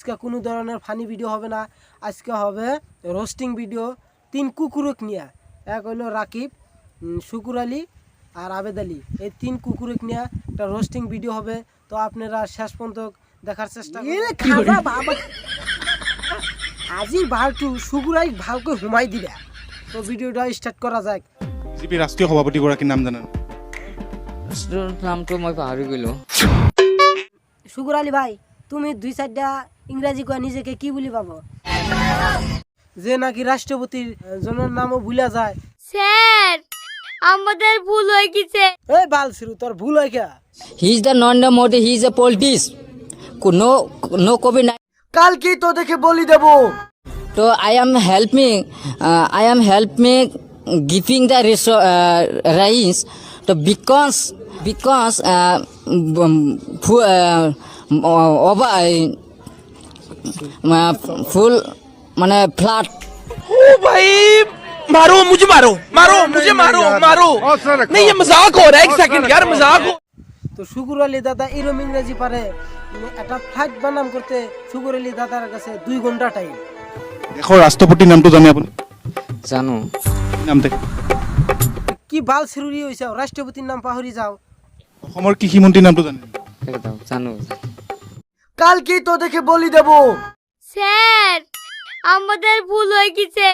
আজকে কোনো ধরনের ফানি ভিডিও হবে না, আজকে হবে রোস্টিং ভিডিও 3 কুকুরক নিয়ে। এক হলো রাকিব, শুকুর আলী আর আবেদ আলী, এই 3 কুকুরক নিয়ে একটা রোস্টিং ভিডিও হবে। তো আপনারা শেষ পর্যন্ত দেখার চেষ্টা করবেন। বাবা আজি ভালটু শুকুর আলী ভালকৈ ঘুমাই দিবা। তো ভিডিওটা স্টার্ট করা যাক। বিজেপি ৰাষ্ট্ৰীয় সভাপতিগৰাকীৰ নাম জানেন? নামটো মই পাহৰি গ'লো। শুকুর আলী ভাই, তুমি 2-4টা ইংরাজি কয়া নিজেকে কি বলি পাবো? যে নাকি রাষ্ট্রপতির জনের নামও ভুলা যায়। স্যার আমাদের ভুল হয়ে গেছে। এই বালছিরু, তোর ভুল হয় কে? He is the none the Modi, he is a politics. No covid. কালকেই তো দেখে বলি দেবো। তো I am helping giving the rice to because full মানে ফ্ল্যাট। ओ भाई मारो मुझे, मारो नहीं ये मजाक हो रहा है, एक सेकंड यार मजाक हो। তো শুকুর আলী দাদা এরম ইংরেজি পারে, একটা ফ্লাইট বানাম করতে শুকুর আলী দাদার কাছে 2 ঘন্টা টাইম। দেশৰ ৰাষ্ট্ৰপতিৰ নামটো জানে আপুনি? জানো। নাম দেখে কি বালছিরুরি হইছে, রাষ্ট্রপতির নাম পাহরি যাও। অসমৰ কৃষিমন্ত্ৰীৰ নামটো জানে? জানো। কালকেই তো দেখে বলি দেবো। স্যার আমাদের ভুল হয়ে গেছে।